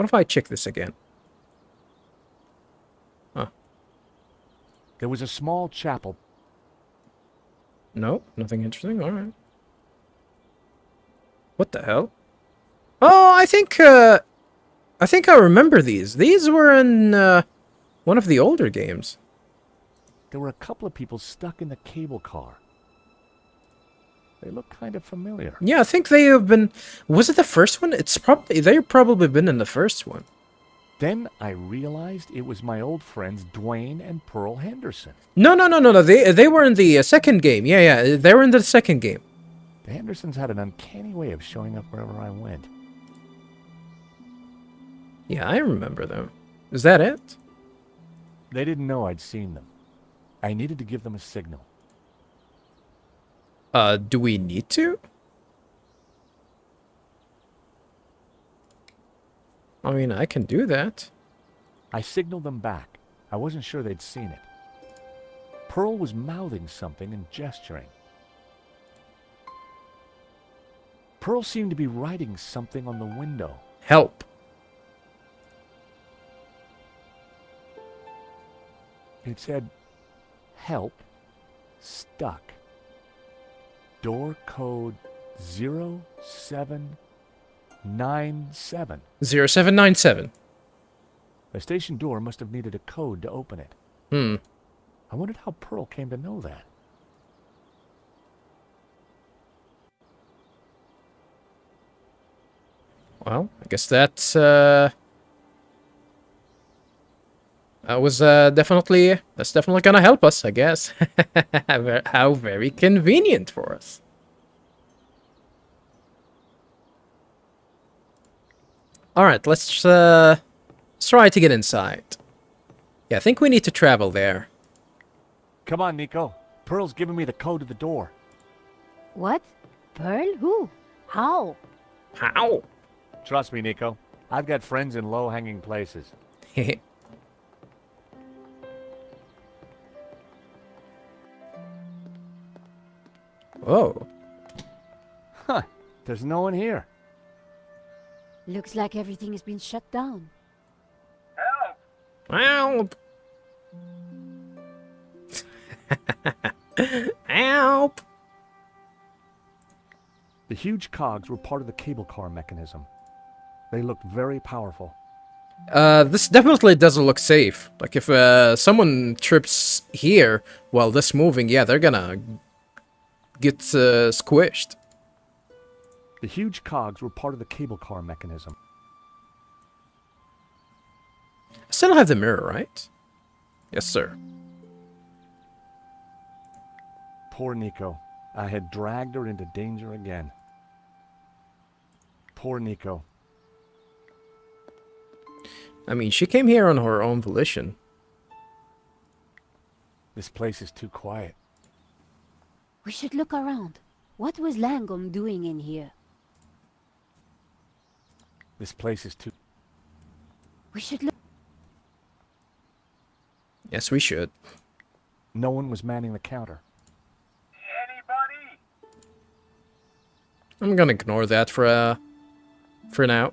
What if I check this again? Huh. There was a small chapel. No, nothing interesting. Alright. What the hell? Oh, I think I remember these. These were in one of the older games. There were a couple of people stuck in the cable car. They look kind of familiar. Yeah, I think they have been... Was it the first one? They've probably been in the first one. Then I realized it was my old friends Dwayne and Pearl Henderson. No. They were in the second game. Yeah. They were in the second game. The Hendersons had an uncanny way of showing up wherever I went. Yeah, I remember them. Is that it? They didn't know I'd seen them. I needed to give them a signal. Do we need to? I mean, I can do that. I signaled them back. I wasn't sure they'd seen it. Pearl was mouthing something and gesturing. Pearl seemed to be writing something on the window. Help. It said, "Help, stuck. Door code 0797. 0797. The station door must have needed a code to open it. I wondered how Pearl came to know that. Well, I guess that's that's definitely gonna help us, I guess. How very convenient for us. All right, let's try to get inside. Yeah, I think we need to travel there. Come on, Nico. Pearl's giving me the code to the door. What? Pearl? Who? How? How? Trust me, Nico. I've got friends in low-hanging places. Whoa. Huh. There's no one here. Looks like everything has been shut down. Help! Help! The huge cogs were part of the cable car mechanism. They looked very powerful. This definitely doesn't look safe. Like, if someone trips here while this moving, yeah, they're gonna get squished. The huge cogs were part of the cable car mechanism. I still have the mirror, right? Yes, sir. Poor Nico. I had dragged her into danger again. Poor Nico. I mean, she came here on her own volition. This place is too quiet. We should look around. What was Langholm doing in here? This place is too... We should look... Yes, we should. No one was manning the counter. Anybody? I'm gonna ignore that for now.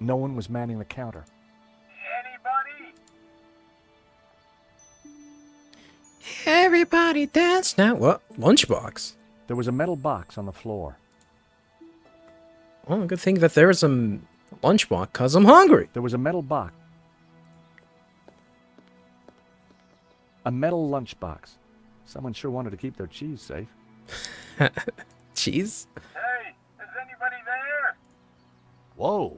No one was manning the counter. Anybody? Everybody dance now. What? Lunchbox? There was a metal box on the floor. Well, good thing that there's a lunchbox, cause I'm hungry. There was a metal box. A metal lunchbox. Someone sure wanted to keep their cheese safe. Cheese? Hey, is anybody there? Whoa!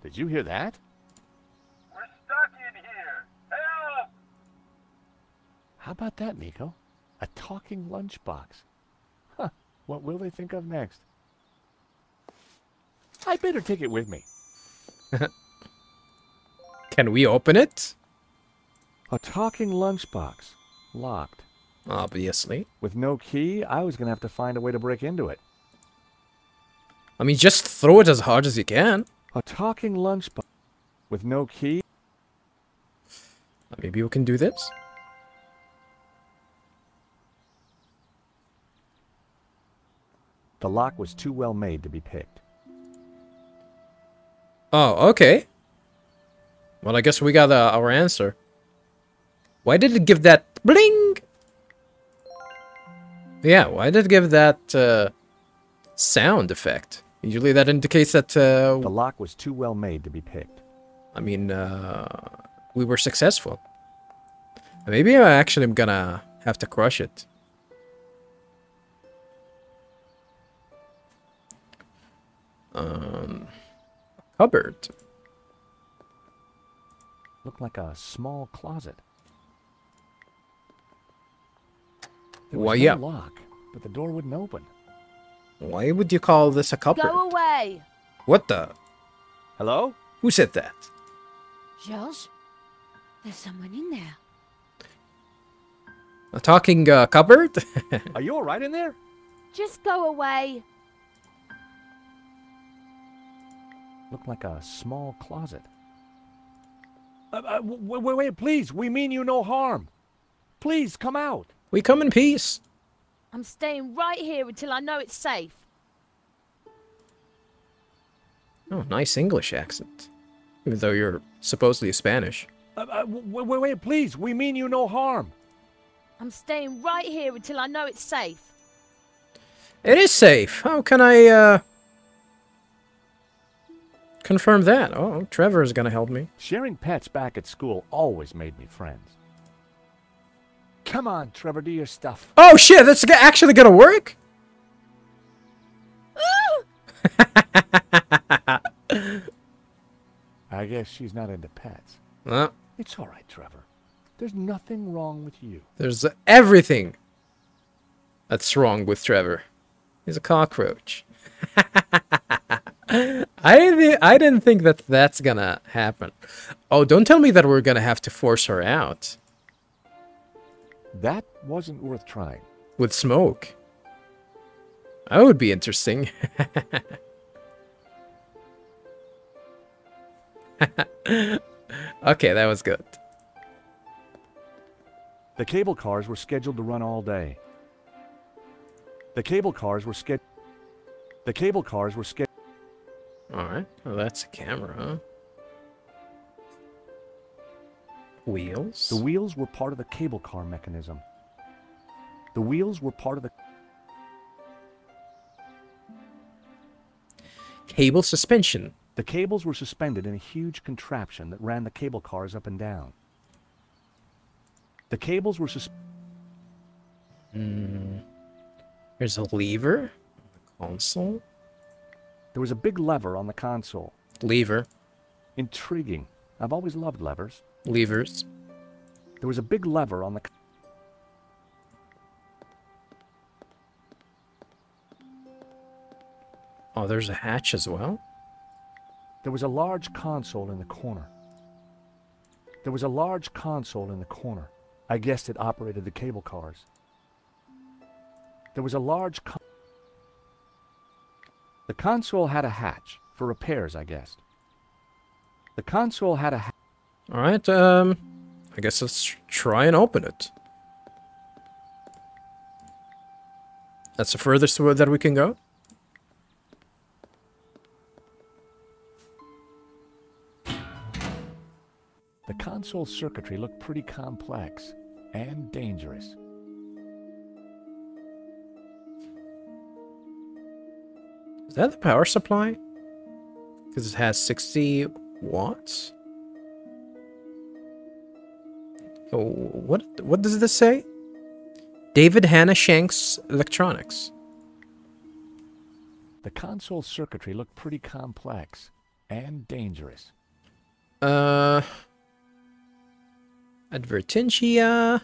Did you hear that? We're stuck in here. Help! How about that, Nico? A talking lunchbox. Huh. What will they think of next? I better take it with me. Can we open it? A talking lunchbox. Locked. Obviously. With no key, I was going to have to find a way to break into it. I mean, just throw it as hard as you can. A talking lunchbox. With no key? Maybe we can do this? The lock was too well made to be picked. Oh, okay. Well, I guess we got our answer. Why did it give that bling? Yeah, why did it give that sound effect? Usually that indicates that The lock was too well made to be picked. I mean, we were successful. Maybe I actually am gonna have to crush it. Cupboard. Looked like a small closet. There was Why, no yeah. lock, but the door wouldn't open. Why would you call this a cupboard? Go away! What the? Hello? Who said that? George? There's someone in there. A talking cupboard? Are you all right in there? Just go away. Looked like a small closet. Wait, please. We mean you no harm. Please, come out. We come in peace. I'm staying right here until I know it's safe. Oh, nice English accent. Even though you're supposedly Spanish. Wait, please. We mean you no harm. I'm staying right here until I know it's safe. It is safe. How can I, confirm that? Oh, Trevor is gonna help me. Sharing pets back at school always made me friends. Come on, Trevor, do your stuff. Oh shit, that's actually gonna work? I guess she's not into pets. It's all right, Trevor. There's nothing wrong with you. There's everything that's wrong with Trevor. He's a cockroach. I didn't think that that's gonna happen. Oh, don't tell me that we're gonna have to force her out. That wasn't worth trying. With smoke. That would be interesting. Okay, that was good. The cable cars were scheduled to run all day. The cable cars were scheduled. Alright, well, that's a camera, huh? Wheels? The wheels were part of the cable car mechanism. The wheels were part of the... Cable suspension. The cables were suspended in a huge contraption that ran the cable cars up and down. The cables were There's a lever. Console. There was a big lever on the console. Lever. Intriguing. I've always loved levers. Levers. There was a big lever on the... Oh, there's a hatch as well. There was a large console in the corner. There was a large console in the corner. I guessed it operated the cable cars. There was a large... The console had a hatch for repairs, I guessed. The console had a hatch. Alright, I guess let's try and open it. That's the furthest that we can go? The console circuitry looked pretty complex and dangerous. Is that the power supply? Because it has 60 watts? Oh, what does this say? David Hannah Shanks Electronics. The console circuitry looked pretty complex and dangerous. Advertentia.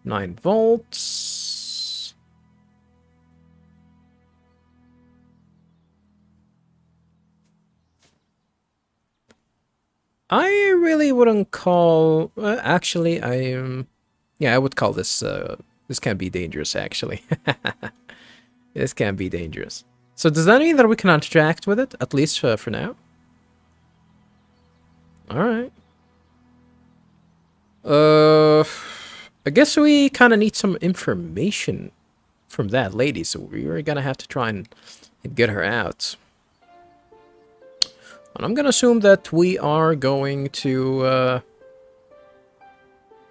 9 volts. I really wouldn't call... actually, yeah, I would call this... this can be dangerous, actually. This can be dangerous. So does that mean that we can interact with it? At least for now? Alright. I guess we kind of need some information from that lady, so we're gonna have to try and get her out. And I'm gonna assume that we are going to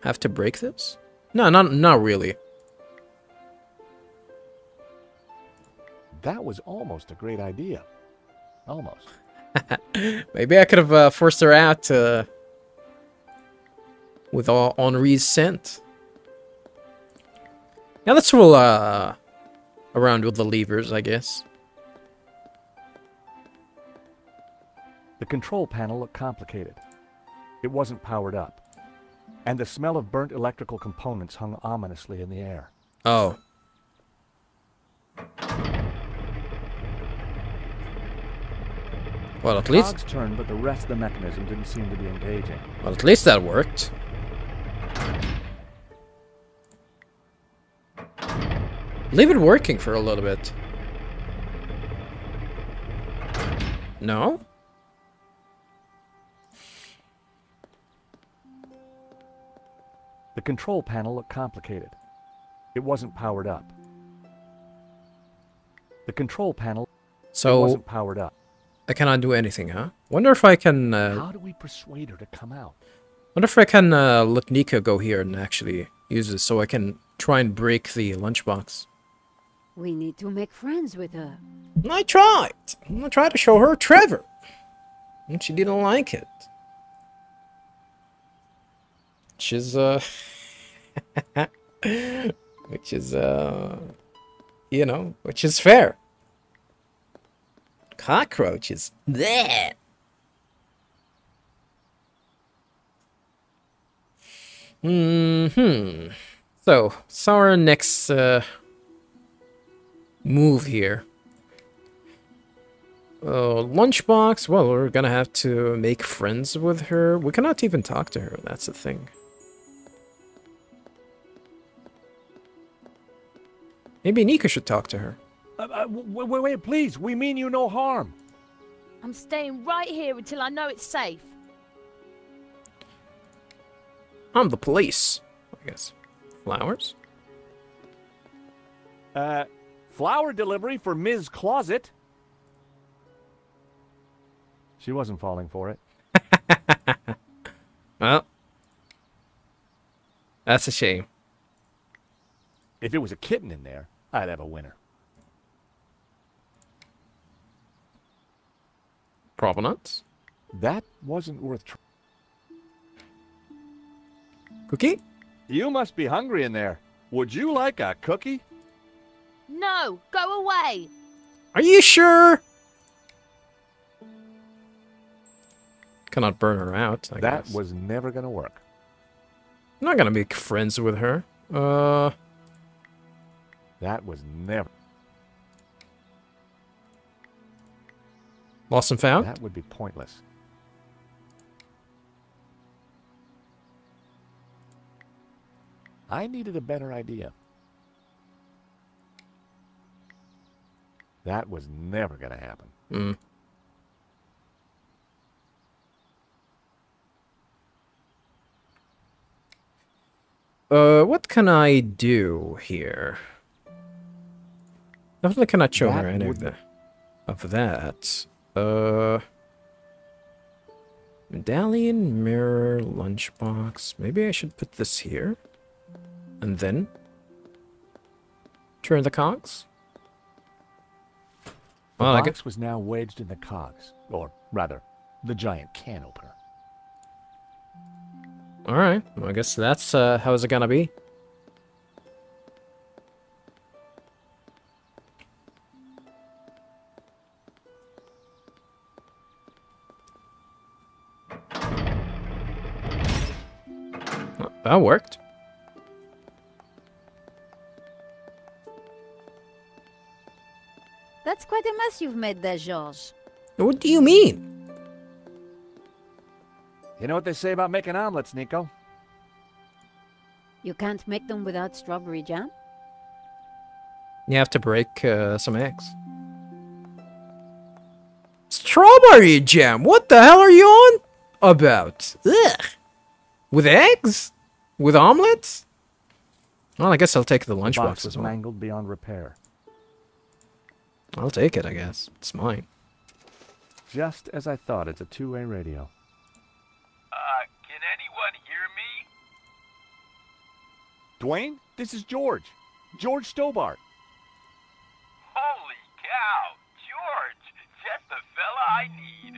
have to break this. No, not really. That was almost a great idea. Almost. Maybe I could have forced her out with all Henri's scent. Now let's roll around with the levers, I guess. The control panel looked complicated. It wasn't powered up. And the smell of burnt electrical components hung ominously in the air. Oh. Well, at The least... cogs turned, but the rest of the mechanism didn't seem to be engaging. Well, at least that worked. Leave it working for a little bit. No? The control panel looked complicated. It wasn't powered up. The control panel So, wasn't powered up. I cannot do anything, huh? Wonder if I can... How do we persuade her to come out? wonder if I can let Nika go here and actually use this so I can try and break the lunchbox. We need to make friends with her. I tried. I tried to show her Trevor. And she didn't like it. Which is, which is, you know, which is fair. Cockroaches. Bleh. So, what's our next, move here? Lunchbox. Well, we're gonna have to make friends with her. We cannot even talk to her. That's the thing. Maybe Nika should talk to her. Wait, please. We mean you no harm. I'm staying right here until I know it's safe. I'm the police, I guess. Flowers? Flower delivery for Ms. Closet. She wasn't falling for it. Well, that's a shame. If it was a kitten in there, I'd have a winner. Provenance? That wasn't worth trying. Cookie? You must be hungry in there. Would you like a cookie? No, go away. Are you sure? Cannot burn her out, I That guess. was never gonna work. I'm not gonna make friends with her. That was never. Lost and found? That would be pointless. I needed a better idea. That was never gonna happen. Hmm. What can I do here? Definitely cannot show her That any would- of that. Medallion, mirror, lunchbox. Maybe I should put this here. And then turn the cogs. The Well, I box was now wedged in the cogs, or rather, the giant can opener. Alright, well, I guess that's how is it gonna be. Oh, that worked. That's quite a mess you've made there, Georges. What do you mean? You know what they say about making omelets, Nico? You can't make them without strawberry jam? You have to break some eggs. Strawberry jam? What the hell are you on about? Ugh. With eggs? With omelets? Well, I guess I'll take the The lunchbox box as was well. mangled beyond repair. I'll take it, I guess. It's mine. Just as I thought, it's a two-way radio. Can anyone hear me? Dwayne, this is George. George Stobart. Holy cow, George, just the fella I need.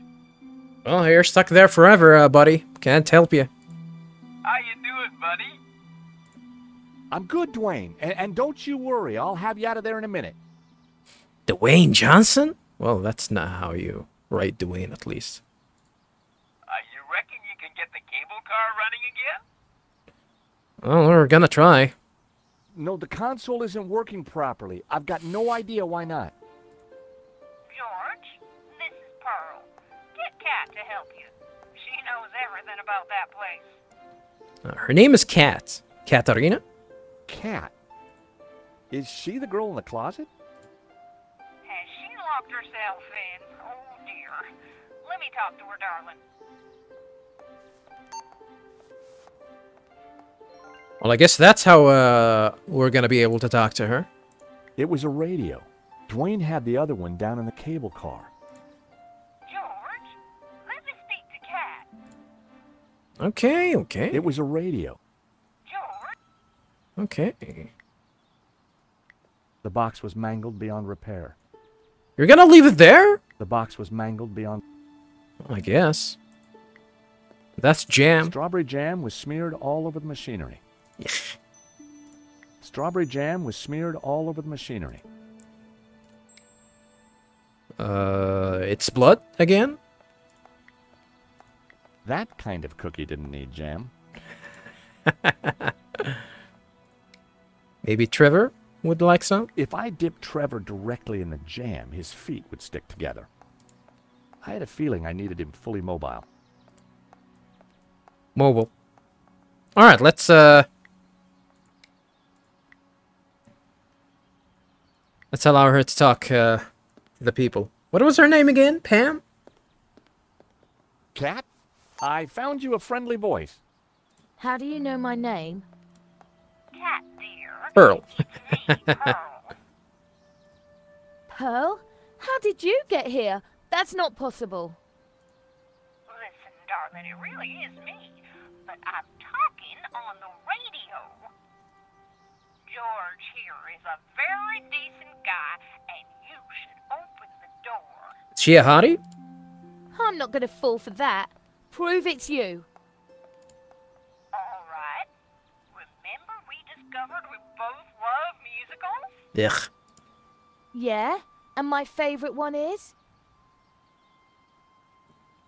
Well, you're stuck there forever, buddy. Can't help you. How you doing, buddy? I'm good, Dwayne. And don't you worry, I'll have you out of there in a minute. Dwayne Johnson? Well, that's not how you write Dwayne, at least. You reckon you can get the cable car running again? Well, we're gonna try. No, the console isn't working properly. I've got no idea why not. George, this is Pearl. Get Kat to help you. She knows everything about that place. Her name is Kat. Katarina? Kat? Is she the girl in the closet? Has she locked herself in? Oh, dear. Let me talk to her, darling. Well, I guess that's how we're gonna be able to talk to her. It was a radio. Dwayne had the other one down in the cable car. George, let me speak to Kat. Okay, okay. It was a radio. George? Okay. The box was mangled beyond repair. You're gonna leave it there? The box was mangled beyond... I guess. That's jam. Strawberry jam was smeared all over the machinery. Strawberry jam was smeared all over the machinery. It's blood again? That kind of cookie didn't need jam. Maybe Trevor would like some? If I dipped Trevor directly in the jam, his feet would stick together. I had a feeling I needed him fully mobile. Mobile. Alright, let's allow her to talk to the people. What was her name again? Pam? Kat, I found you a friendly voice. How do you know my name? Kat, dear. Pearl. It's me, Pearl. Pearl? How did you get here? That's not possible. Listen, darling, it really is me. But I'm talking on the radio. George here is a very decent guy, and you should open the door. Is she a hottie? I'm not going to fall for that. Prove it's you. All right. Remember we discovered we both love musicals? Ugh. Yeah? And my favorite one is?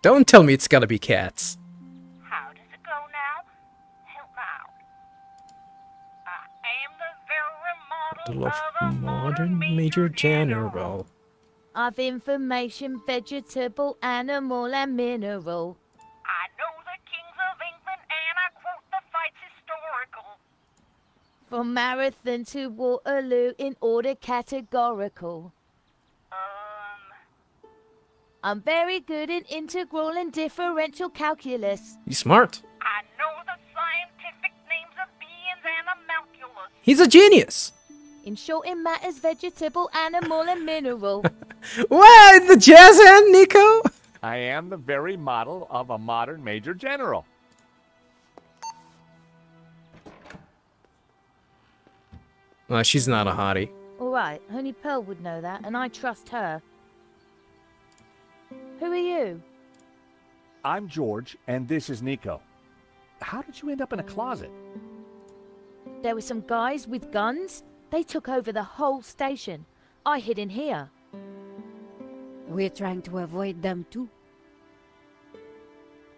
Don't tell me it's gonna be cats. How does it go now? Help out. I am the very model Love of a modern major general. Of information, vegetable, animal, and mineral. I know the kings of England, and I quote the fights historical. From Marathon to Waterloo in order categorical. I'm very good in integral and differential calculus. He's smart. I know the scientific names of beings and homunculus. He's a genius. In short, in matters, vegetable, animal, and mineral. What? The jazz hand, Nico? I am the very model of a modern major general. Well, she's not a hottie. All right, only Pearl would know that, and I trust her. Who are you? I'm George, and this is Nico. How did you end up in a closet? There were some guys with guns. They took over the whole station. I hid in here. We're trying to avoid them too.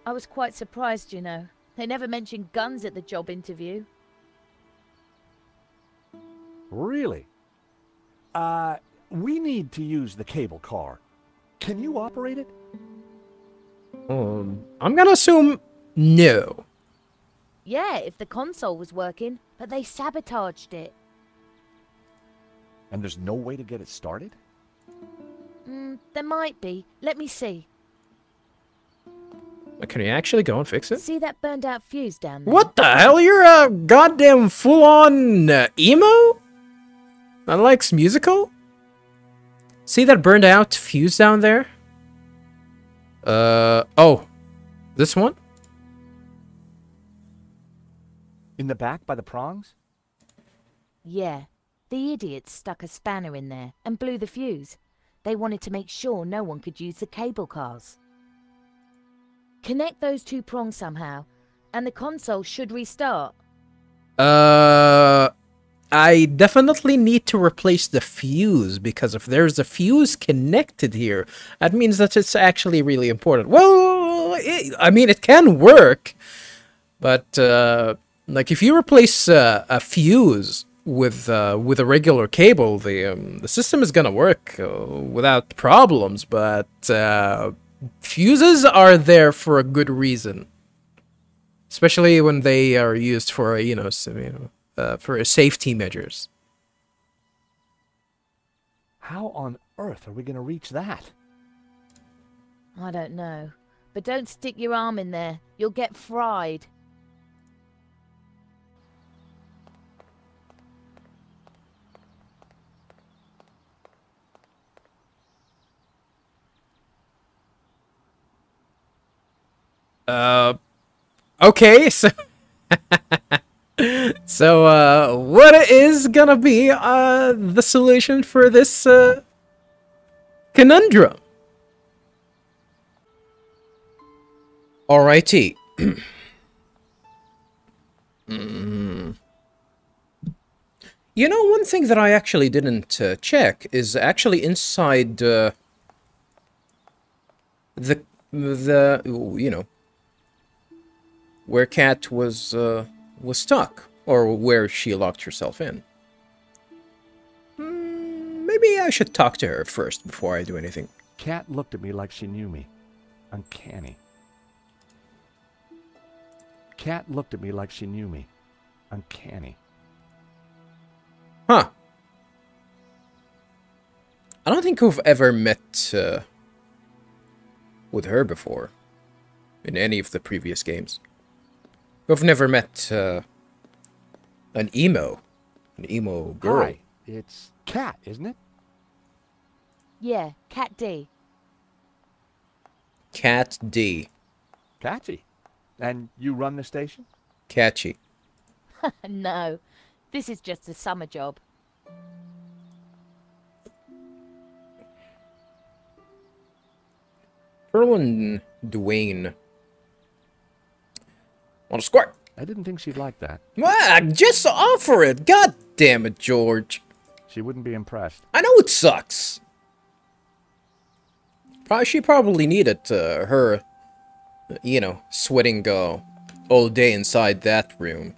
I was quite surprised, you know. They never mentioned guns at the job interview. Really? We need to use the cable car. Can you operate it? I'm gonna assume no. Yeah, if the console was working, but they sabotaged it. And there's no way to get it started? There might be. Let me see. Can you actually go and fix it? See that burned out fuse down there? What the hell? You're a goddamn full-on emo? That likes musical? See that burned out fuse down there? Oh. This one? In the back by the prongs? Yeah. The idiots stuck a spanner in there and blew the fuse. They wanted to make sure no one could use the cable cars. Connect those two prongs somehow, and the console should restart. I definitely need to replace the fuse, because if there's a fuse connected here, that means that it's actually really important. Well, I mean, it can work, but, like, if you replace a fuse with a regular cable, the system is gonna work without problems, but fuses are there for a good reason. Especially when they are used for, for safety measures. How on earth are we going to reach that? I don't know. But don't stick your arm in there. You'll get fried. Okay, so... So, what is gonna be, the solution for this, conundrum? Alrighty. You know, one thing that I actually didn't, check is actually inside, where Cat was stuck, or where she locked herself in. Maybe I should talk to her first before I do anything. Cat looked at me like she knew me. Uncanny. Cat looked at me like she knew me. Uncanny. Huh. I don't think we've ever met with her before in any of the previous games. We've never met an emo girl. Hi, it's Cat, isn't it? Yeah, Cat D. Cat D. Catchy. And you run the station? Catchy. No, this is just a summer job. Pearl and Dwayne want to squirt. I didn't think she'd like that. Ah, just offer it. God damn it, George. She wouldn't be impressed. I know it sucks. She probably needed her, sweating all day inside that room.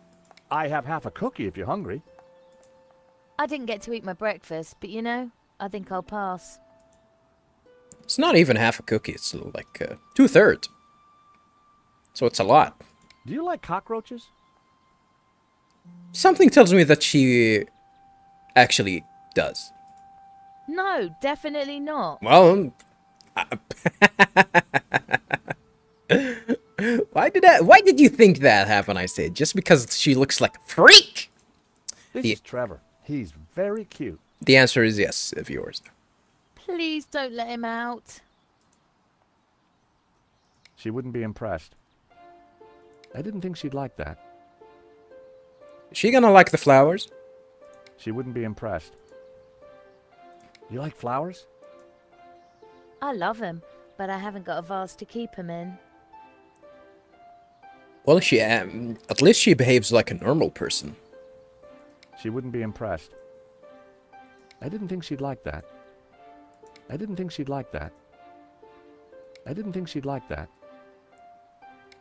I have half a cookie if you're hungry. I didn't get to eat my breakfast, but I think I'll pass. It's not even half a cookie. It's like 2/3. So it's a lot. Do you like cockroaches? Something tells me that she actually does. No, definitely not. Well, why did you think that happened, I said? Just because she looks like a freak? This is Trevor. He's very cute. The answer is yes, viewers. Please don't let him out. She wouldn't be impressed. I didn't think she'd like that. Is she gonna like the flowers? She wouldn't be impressed. You like flowers? I love him, but I haven't got a vase to keep him in. Well, she at least she behaves like a normal person. She wouldn't be impressed. I didn't think she'd like that. I didn't think she'd like that. I didn't think she'd like that.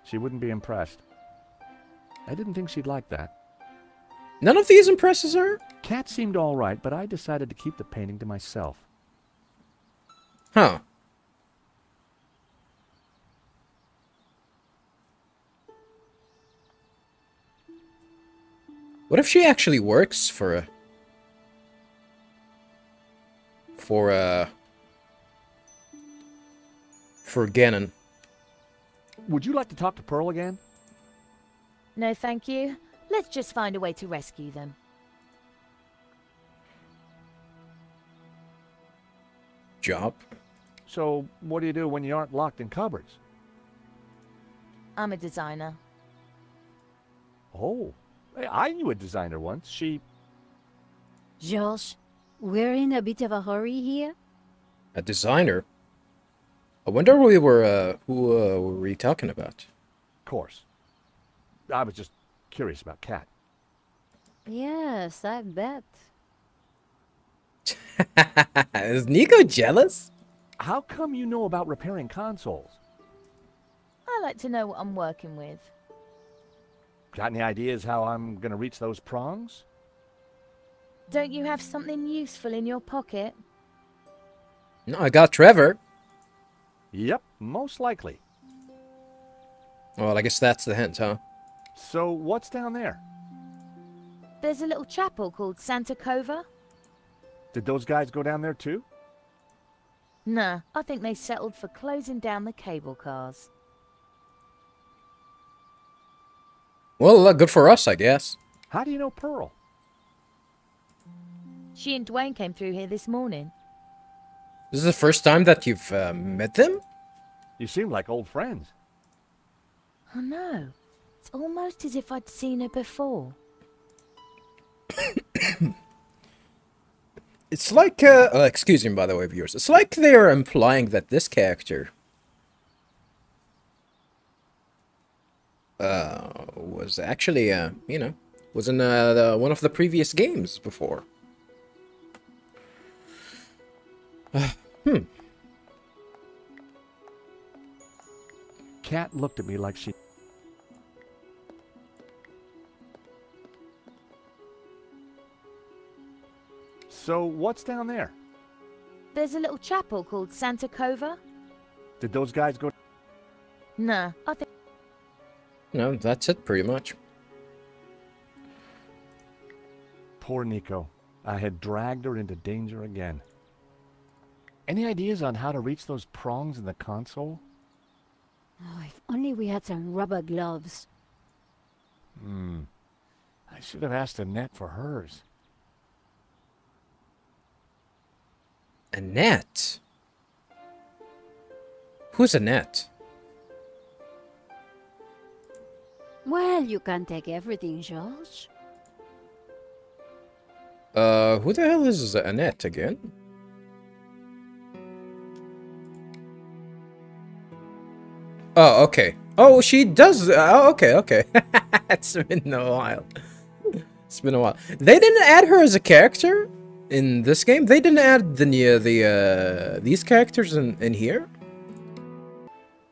She wouldn't be impressed. I didn't think she'd like that. None of these impresses her? Cat seemed all right, but I decided to keep the painting to myself. Huh. What if she actually works for Gannon? Would you like to talk to Pearl again? No, thank you. Let's just find a way to rescue them. Job? So, what do you do when you aren't locked in cupboards? I'm a designer. Oh, hey, I knew a designer once. She... George, we're in a bit of a hurry here. A designer? I wonder who were we talking about? Of course. I was just curious about Cat. Yes, I bet. Is Nico jealous? How come you know about repairing consoles? I like to know what I'm working with. Got any ideas how I'm gonna reach those prongs? Don't you have something useful in your pocket? No, I got Trevor. Yep, most likely. Well, I guess that's the hint, huh? So, what's down there? There's a little chapel called Santa Cova. Did those guys go down there too? Nah, I think they settled for closing down the cable cars. Well, good for us, I guess. How do you know Pearl? She and Dwayne came through here this morning. This is the first time that you've met them? You seem like old friends. I know. It's almost as if I'd seen her before. It's like, excuse me, by the way, viewers. It's like they're implying that this character was actually, you know, was in one of the previous games before. Cat looked at me like she... So, what's down there? There's a little chapel called Santa Cova. Did those guys go... Nah, I think... No, that's it, pretty much. Poor Nico. I had dragged her into danger again. Any ideas on how to reach those prongs in the console? Oh, if only we had some rubber gloves. I should have asked Annette for hers. Annette? Who's Annette? Well, you can't take everything, George. Who the hell is Annette again? Oh, okay. Oh, she does. Oh, okay, okay. It's been a while. It's been a while. They didn't add her as a character in this game. They didn't add these characters in here.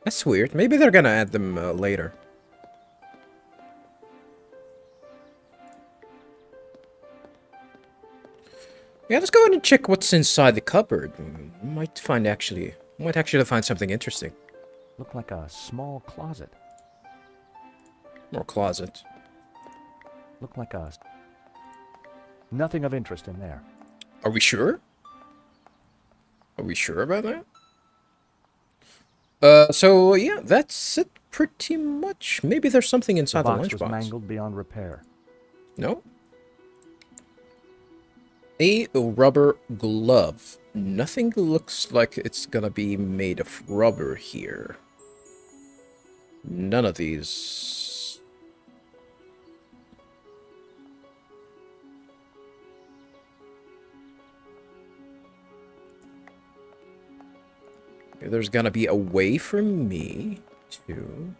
That's weird. Maybe they're gonna add them later. Yeah, let's go ahead and check what's inside the cupboard. Might actually find something interesting. Looked like a small closet. More closet. Looked like a... Nothing of interest in there. Are we sure? Are we sure about that? So yeah, that's it pretty much. Maybe there's something inside the box was lunchbox. mangled beyond repair. No? A rubber glove. Nothing looks like it's gonna be made of rubber here. None of these. There's gonna be a way for me to...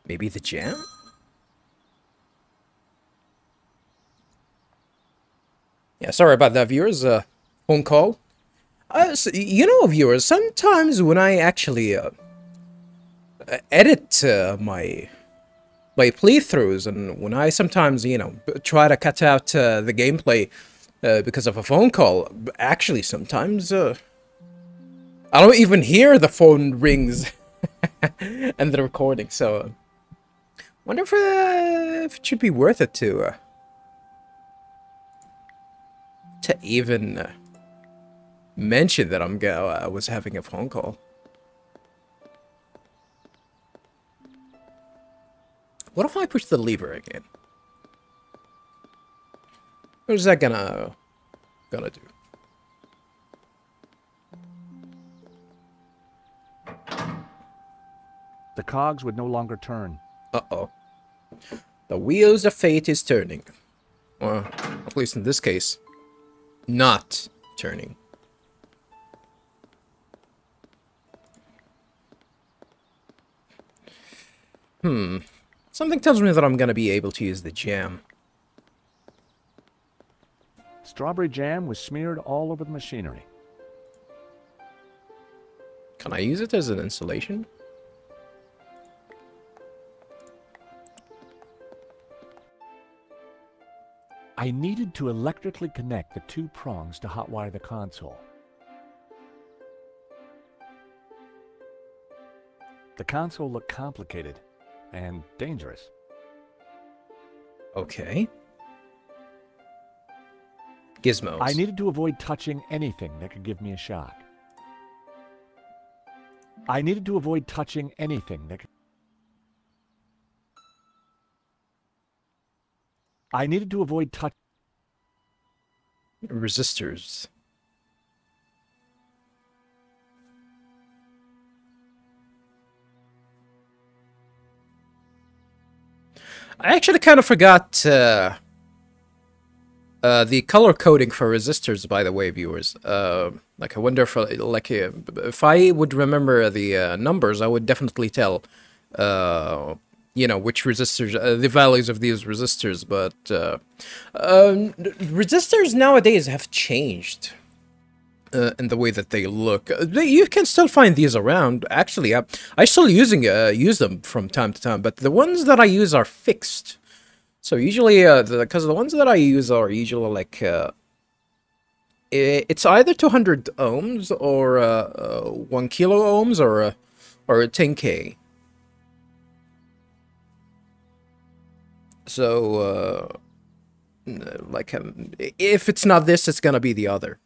Maybe the jam? Yeah, sorry about that, viewers. Phone call. So, you know, viewers, sometimes when I actually edit my playthroughs, and when I sometimes, you know, try to cut out the gameplay because of a phone call, actually sometimes I don't even hear the phone rings and the recording, so... Wonder if it should be worth it to even mention that I was having a phone call. What if I push the lever again? What is that gonna do? The cogs would no longer turn. Uh-oh. The wheels of fate is turning. Well, at least in this case, not turning. Something tells me that I'm gonna be able to use the jam. Strawberry jam was smeared all over the machinery. Can I use it as an insulation? I needed to electrically connect the 2 prongs to hotwire the console. The console looked complicated and dangerous. Okay. Gizmos. I needed to avoid touching anything that could give me a shock. I needed to avoid touching anything that could... I needed to avoid touch... Resistors. I actually kind of forgot the color coding for resistors, by the way, viewers. Like, I wonder if, if I would remember the numbers, I would definitely tell, you know, which resistors, the values of these resistors. But resistors nowadays have changed in the way that they look. You can still find these around. Actually, I still use them from time to time, but the ones that I use are fixed. So usually, because the ones that I use are usually like, it's either 200 ohms or 1 kilo ohms or 10K. So, like, if it's not this, it's gonna be the other.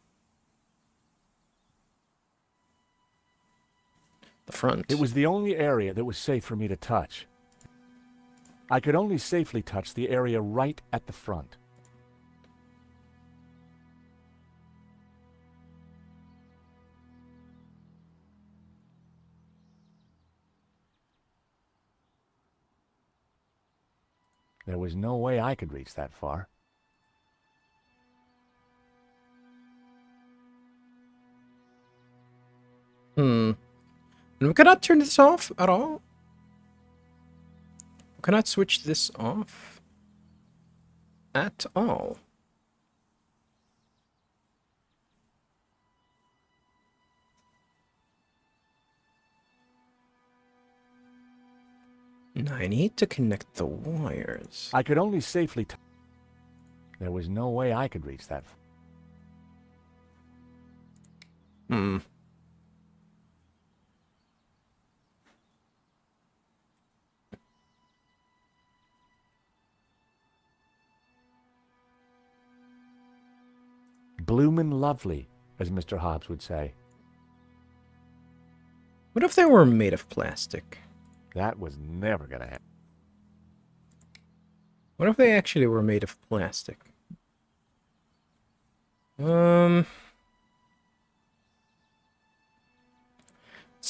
The front. It was the only area that was safe for me to touch. I could only safely touch the area right at the front. There was no way I could reach that far. And we cannot turn this off at all? We cannot switch this off at all. Now I need to connect the wires. I could only safely There was no way I could reach that. Bloomin' lovely, as Mr. Hobbs would say. What if they were made of plastic? That was never gonna happen. What if they actually were made of plastic? It's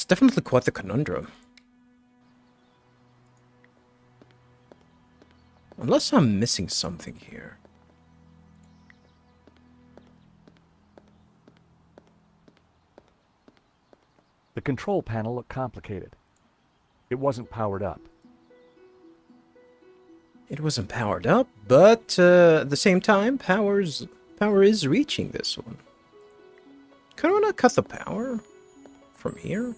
definitely quite the conundrum. Unless I'm missing something here. The control panel looked complicated. It wasn't powered up. It wasn't powered up, but at the same time, power is reaching this one. Can we not cut the power from here?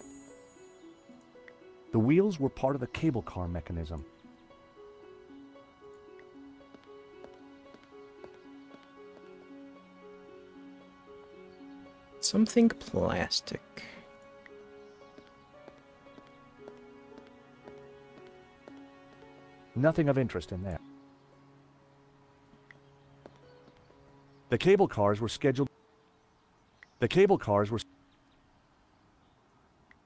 The wheels were part of the cable car mechanism. Something plastic. Nothing of interest in there. The cable cars were scheduled... The cable cars were...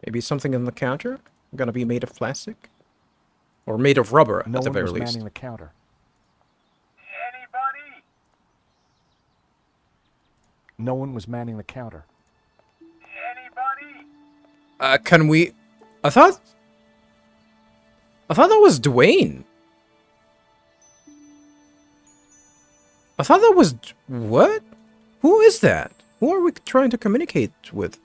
Maybe something on the counter? Gonna be made of plastic? Or made of rubber, No at the one very was least. manning the counter. Anybody? No one was manning the counter. Anybody? Can we... I thought that was Dwayne. I thought that was... What? Who is that? Who are we trying to communicate with?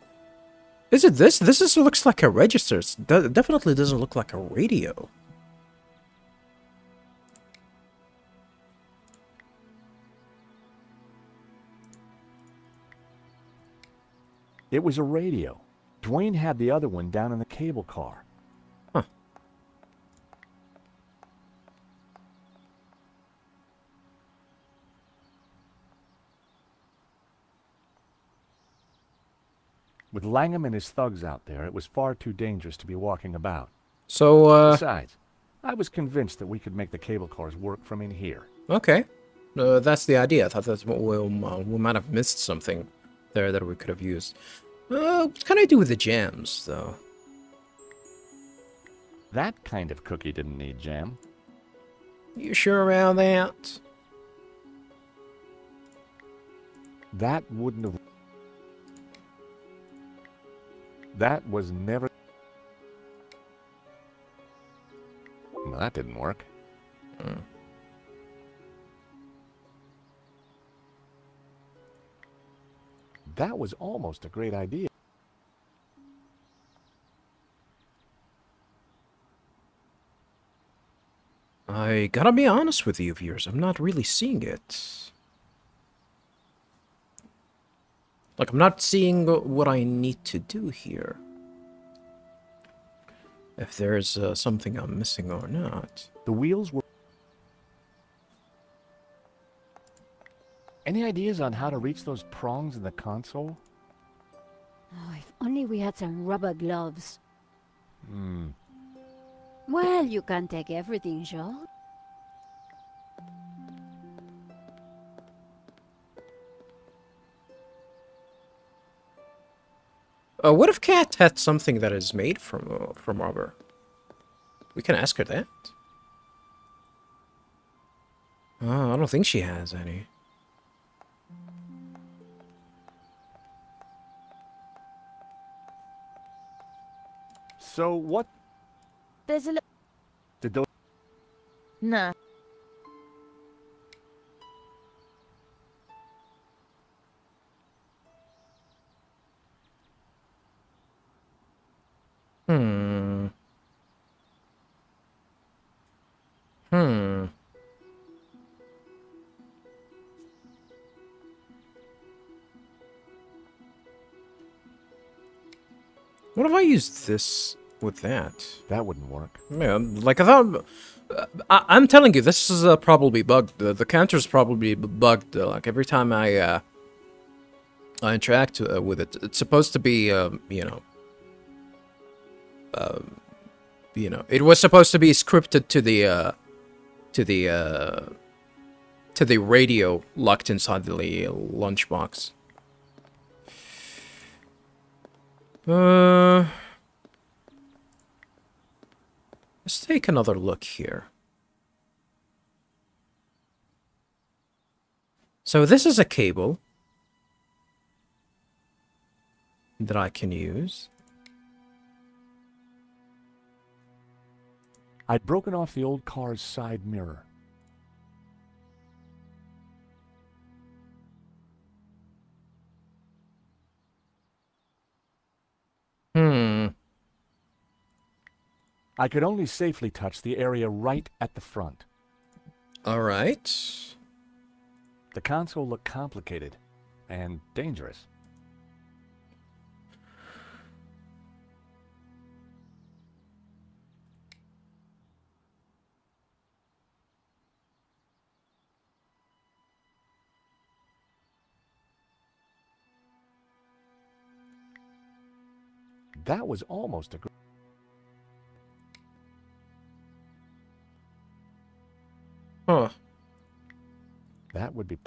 Is it this? This looks like a register. It definitely doesn't look like a radio. It was a radio. Dwayne had the other one down in the cable car. Huh. With Langham and his thugs out there, it was far too dangerous to be walking about. So, Besides, I was convinced that we could make the cable cars work from in here. okay. That's the idea. I thought that's what we might have missed something there that we could have used. What can I do with the jams, though? That kind of cookie didn't need jam. You sure about that? That wouldn't have... That was never... Well, that didn't work. That was almost a great idea. I gotta be honest with you, viewers. I'm not really seeing it. Like, I'm not seeing what I need to do here. If there's something I'm missing or not. The wheels were... Any ideas on how to reach those prongs in the console? Oh, if only we had some rubber gloves. Well, you can't take everything, Joe. What if Kat had something that is made from rubber? We can ask her that. I don't think she has any. So what There's a... did those... No. Hmm. What if I use this with that? That wouldn't work. Yeah, like I thought... I'm telling you, this is probably bugged. The counter's probably bugged. Like, every time I interact with it, it's supposed to be, it was supposed to be scripted to the radio locked inside the lunchbox. Let's take another look here. So this is a cable that I can use. I'd broken off the old car's side mirror. I could only safely touch the area right at the front. All right. The console looked complicated and dangerous. That was almost a... Huh. That would be...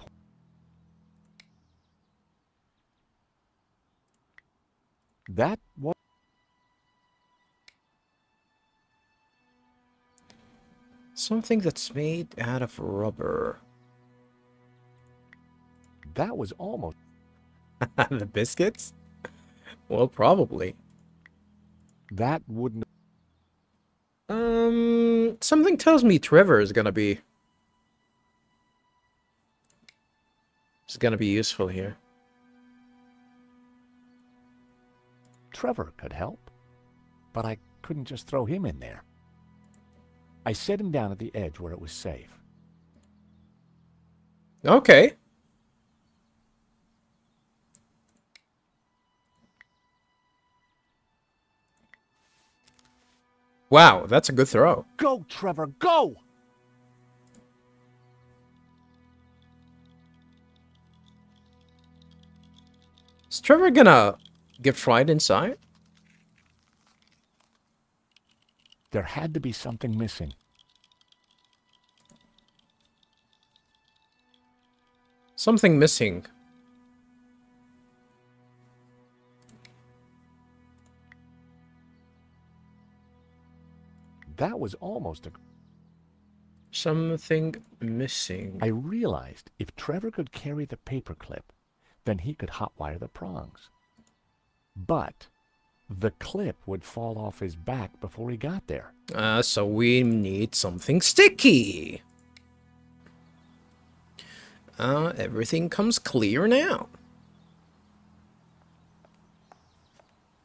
That was... Something that's made out of rubber. That was almost... The biscuits? Well, probably. That wouldn't... Something tells me Trevor is gonna be... It's gonna be useful here. Trevor could help, but I couldn't just throw him in there. I set him down at the edge where it was safe. Okay. Wow, that's a good throw. Go, Trevor, go! Is Trevor gonna get fried inside? There had to be something missing. Something missing. That was almost a... Something missing. I realized if Trevor could carry the paperclip, then he could hotwire the prongs. But the clip would fall off his back before he got there. So we need something sticky. Everything comes clear now.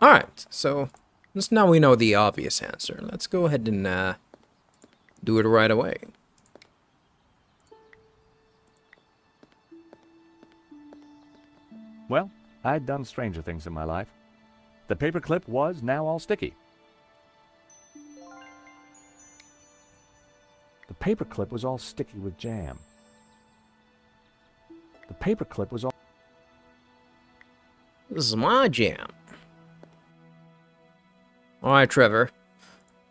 Alright, so just now we know the obvious answer. Let's go ahead and do it right away. Well, I'd done stranger things in my life. The paperclip was now all sticky. The paperclip was all sticky with jam. The paperclip was all... This is my jam. Alright, Trevor.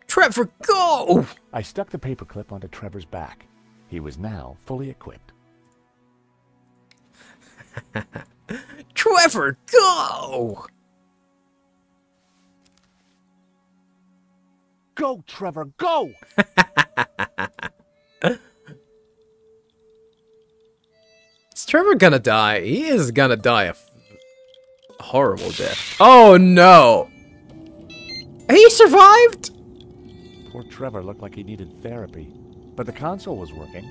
Trevor, go! I stuck the paperclip onto Trevor's back. He was now fully equipped. Trevor, go! Go, Trevor, go! Is Trevor gonna die? He is gonna die a horrible death. Oh no! He survived? Poor Trevor looked like he needed therapy, but the console was working.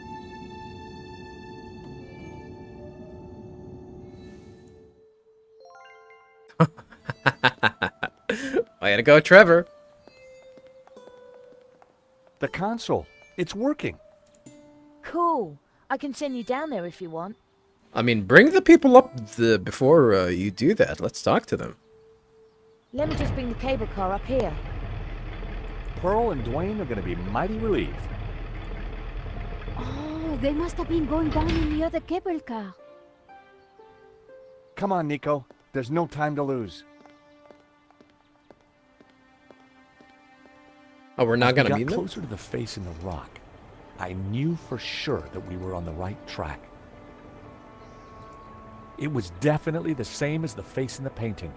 Way to go, Trevor. The console, it's working. Cool. I can send you down there if you want. I mean, bring the people up before you do that. Let's talk to them. Let me just bring the cable car up here. Pearl and Dwayne are going to be mighty relieved. Oh, they must have been going down in the other cable car. Come on, Nico. There's no time to lose. Oh, we're not As we gonna got be there? closer to the face in the rock, I knew for sure that we were on the right track. It was definitely the same as the face in the painting,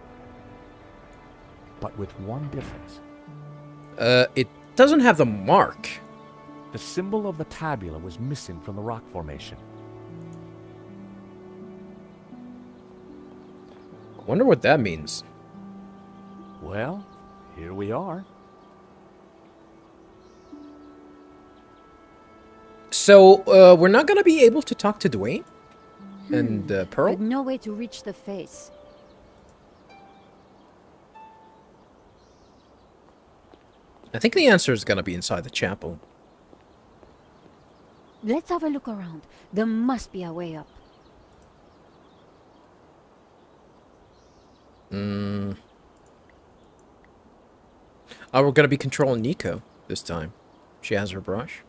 but with one difference. It doesn't have the mark. The symbol of the tabula was missing from the rock formation. I wonder what that means. Well, here we are. So, we're not gonna be able to talk to Dwayne? And Pearl? But no way to reach the face. I think the answer is gonna be inside the chapel. Let's have a look around. There must be a way up. Oh, we're gonna be controlling Nico this time. She has her brush.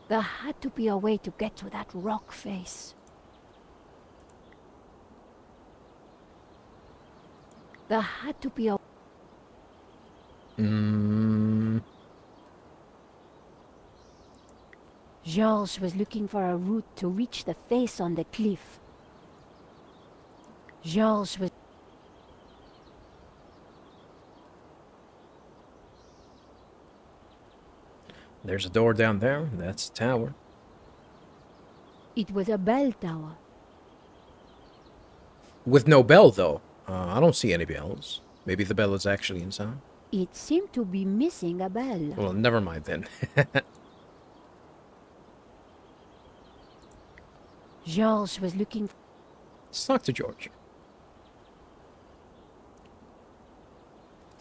There had to be a way to get to that rock face. There had to be a... Georges was looking for a route to reach the face on the cliff. Georges was... There's a door down there. That's a tower. It was a bell tower. With no bell, though. I don't see any bells. Maybe the bell is actually inside. It seemed to be missing a bell. Well, never mind then. Georges was looking. Let's talk to George.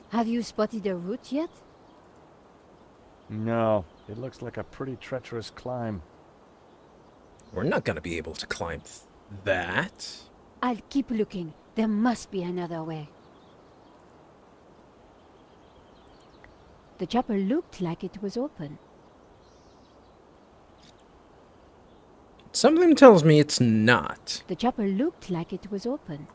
Have you spotted a route yet? No, it looks like a pretty treacherous climb. We're not gonna be able to climb that. I'll keep looking. There must be another way. The chapel looked like it was open. Something tells me it's not. The chapel looked like it was open.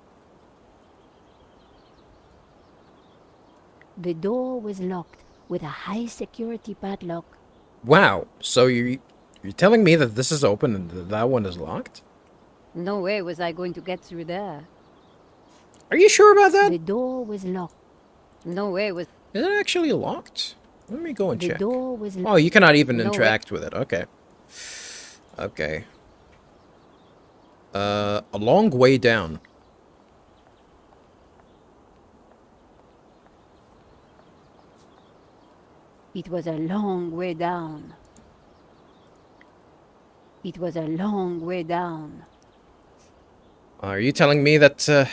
The door was locked with a high security padlock. Wow. So you're telling me that this is open and that one is locked? No way was I going to get through there. Are you sure about that? The door was locked. No way was Is it actually locked? Let me go and the check. door was locked. Oh, you cannot even No way. interact with it. Okay. Okay. A long way down. It was a long way down. It was a long way down. Are you telling me that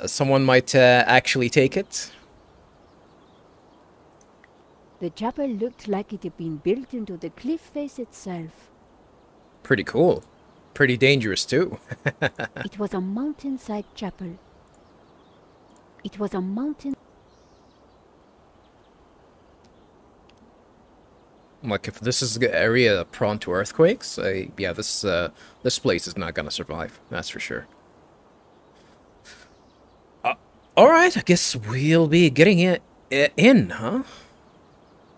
someone might actually take it? The chapel looked like it had been built into the cliff face itself. Pretty cool. Pretty dangerous, too. It was a mountainside chapel. It was a mountain. Like, if this is the area prone to earthquakes, yeah, this place is not gonna survive. That's for sure. Alright, I guess we'll be getting it in, huh?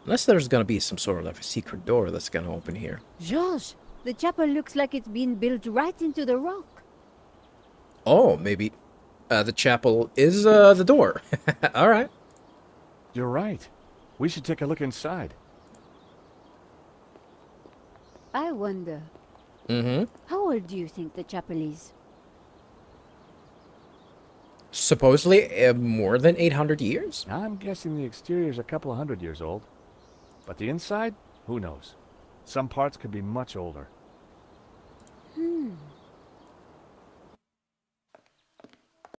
Unless there's gonna be some sort of like a secret door that's gonna open here. Georges, the chapel looks like it's been built right into the rock. Oh, maybe the chapel is the door. Alright. You're right. We should take a look inside. I wonder, Mm-hmm. how old do you think the chapel is? Supposedly more than 800 years? I'm guessing the exterior's a couple of 100 years old. But the inside? Who knows? Some parts could be much older.